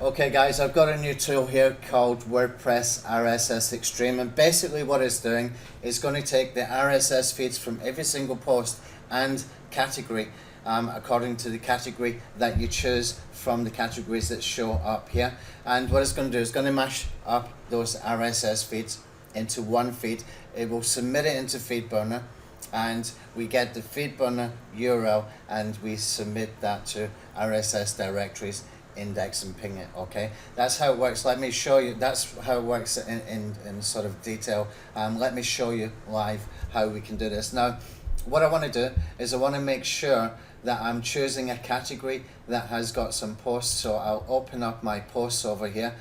Okay guys, I've got a new tool here called Wordpress Rss Extreme, and basically what it's doing is going to take the RSS feeds from every single post and category according to the category that you choose from the categories that show up here. And what it's going to do is going to mash up those RSS feeds into one feed. It will submit it into FeedBurner, and we get the FeedBurner URL and we submit that to RSS directories, index and ping it. Okay, that's how it works. Let me show you. That's how it works in sort of detail. Let me show you live how we can do this. Now what I want to do is I want to make sure that I'm choosing a category that has got some posts. So I'll open up my posts over here,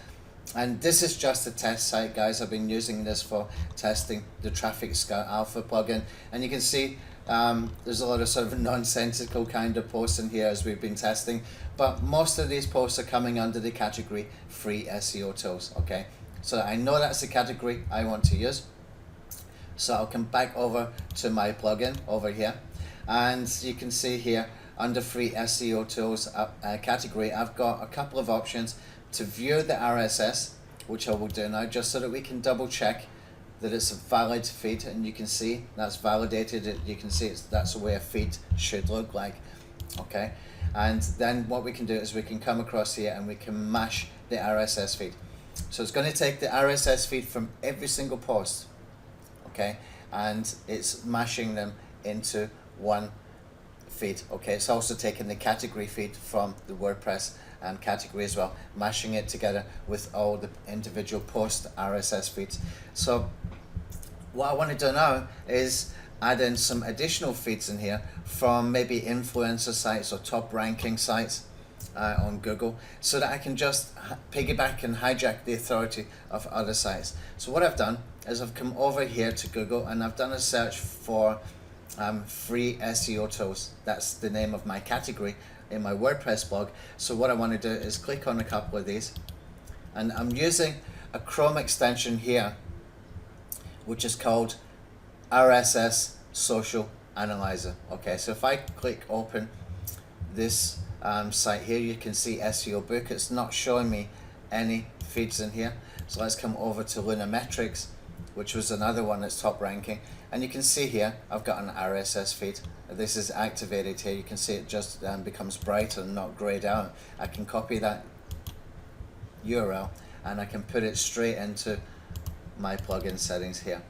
and this is just a test site, guys. I've been using this for testing the Traffic Scout Alpha plugin, and you can see there's a lot of sort of nonsensical kind of posts in here as we've been testing, but most of these posts are coming under the category free SEO tools. Okay, so I know that's the category I want to use, so I'll come back over to my plugin over here, and you can see here under free SEO tools category, I've got a couple of options to view the RSS, which I will do now just so that we can double check that it's a valid feed, and you can see that's validated. You can see that's the way a feed should look like. Okay, and then what we can do is we can come across here and we can mash the RSS feed. So it's going to take the RSS feed from every single post, okay, and it's mashing them into one feed. Okay, it's also taking the category feed from the WordPress category as well, mashing it together with all the individual post RSS feeds. So what I want to do now is add in some additional feeds in here from maybe influencer sites or top ranking sites on Google, so that I can just piggyback and hijack the authority of other sites. So what I've done is I've come over here to Google and I've done a search for free SEO tools. That's the name of my category in my WordPress blog. So what I want to do is click on a couple of these, and I'm using a Chrome extension here which is called RSS Social Analyzer. Okay, so if I click open this site here, you can see SEO book. It's not showing me any feeds in here. So let's come over to Lunametrics, which was another one that's top ranking, and you can see here I've got an RSS feed. This is activated here. You can see it just becomes bright and not grayed out. I can copy that URL and I can put it straight into my plugin settings here.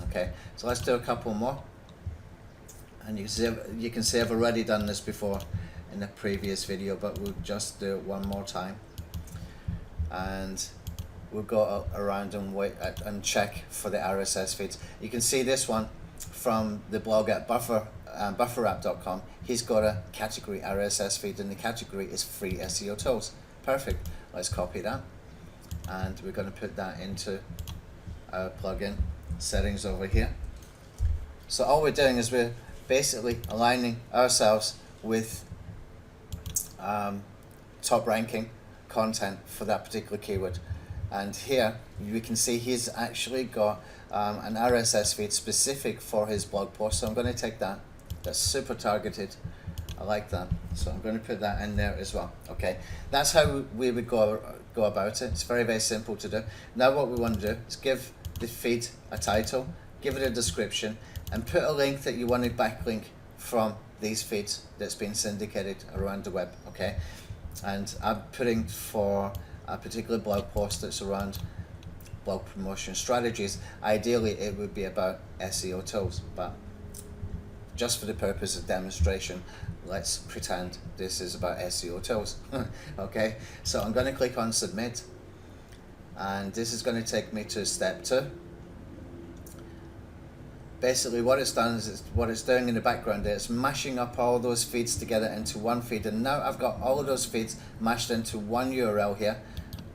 Okay, so let's do a couple more, and you can see I've already done this before in the previous video, but we'll just do it one more time, and we'll go around and wait and check for the RSS feeds. You can see this one from the blog at bufferapp.com. He's got a category RSS feed, and the category is free SEO tools. Perfect. Let's copy that, and we're going to put that into our plugin settings over here. So all we're doing is we're basically aligning ourselves with top ranking content for that particular keyword. And here we can see he's actually got an RSS feed specific for his blog post. So I'm going to take that. That's super targeted. I like that. So I'm going to put that in there as well. Okay, that's how we would go about it. It's very, very simple to do. Now what we want to do is give the feed a title, give it a description, and put a link that you want to backlink from these feeds that's been syndicated around the web. Okay, and I'm putting for a particular blog post that's around blog promotion strategies. Ideally it would be about SEO tools, but just for the purpose of demonstration, let's pretend this is about SEO tools. Okay, so I'm going to click on submit, and this is going to take me to step 2. Basically what it's done is what it's doing in the background there, it's mashing up all those feeds together into one feed, and now I've got all of those feeds mashed into one URL here.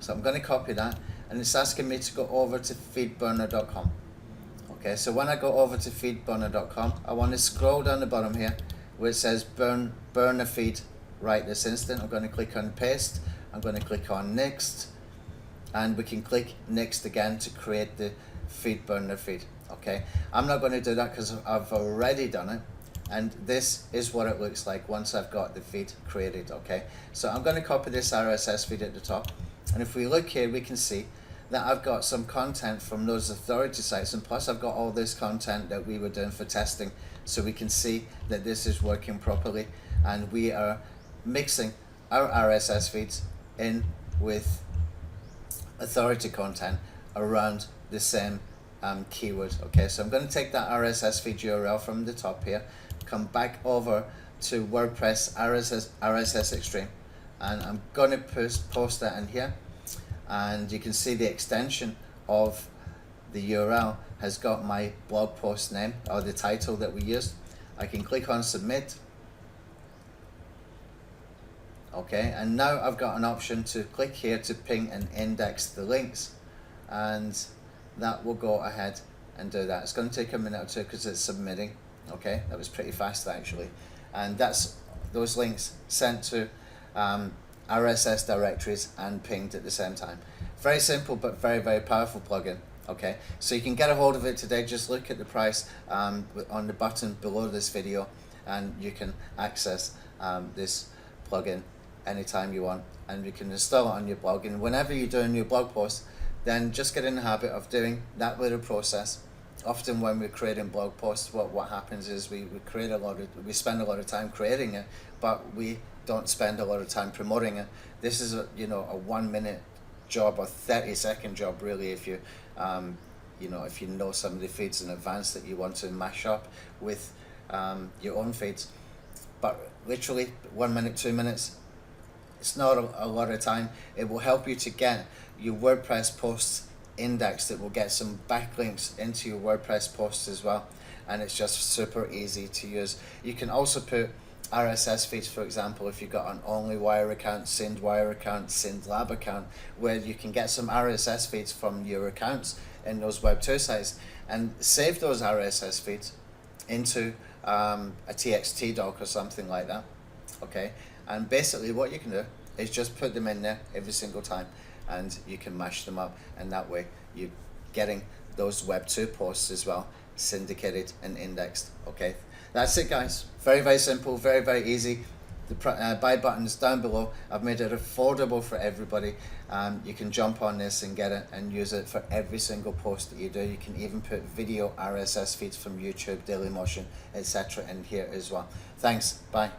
So I'm going to copy that, and it's asking me to go over to feedburner.com. Okay, so when I go over to feedburner.com, I want to scroll down the bottom here where it says burn a feed right this instant. I'm going to click on paste. I'm going to click on next, and we can click next again to create the FeedBurner feed. Okay, I'm not going to do that because I've already done it, and this is what it looks like once I've got the feed created. Okay, so I'm going to copy this RSS feed at the top, And if we look here, we can see that I've got some content from those authority sites, and plus I've got all this content that we were doing for testing, so we can see that this is working properly, and we are mixing our RSS feeds in with authority content around the same keyword. Okay, so I'm going to take that RSS feed URL from the top here, come back over to Wordpress Rss Extreme, and I'm going to post that in here, and you can see the extension of the URL has got my blog post name, or the title that we used. I can click on submit. Okay, and now I've got an option to click here to ping and index the links, and that will go ahead and do that. It's going to take a minute or two because it's submitting. Okay, that was pretty fast actually, and that's those links sent to RSS directories and pinged at the same time. Very simple but very, very powerful plugin. Okay, so you can get a hold of it today. Just look at the price on the button below this video, and you can access this plugin anytime you want, and you can install it on your blog. And whenever you're doing your blog post, then just get in the habit of doing that little process. Often when we're creating blog posts, what happens is we spend a lot of time creating it, but we don't spend a lot of time promoting it. This is a 1 minute job or 30-second job really, if you if you know some of the feeds in advance that you want to mash up with your own feeds. But literally 1 minute, 2 minutes, it's not a lot of time. It will help you to get your WordPress posts indexed. It will get some backlinks into your WordPress posts as well, and it's just super easy to use. You can also put RSS feeds, for example, if you've got an OnlyWire account, SendWire account, SendLab account, where you can get some RSS feeds from your accounts in those Web 2 sites, and save those RSS feeds into a TXT doc or something like that. Okay, and basically what you can do is just put them in there every single time, and you can mash them up, and that way you're getting those Web 2 posts as well syndicated and indexed. Okay, that's it guys. Very, very simple, very, very easy. The buy button's down below. I've made it affordable for everybody. You can jump on this and get it and use it for every single post that you do. You can even put video RSS feeds from YouTube, Dailymotion, etc. in here as well. Thanks, bye.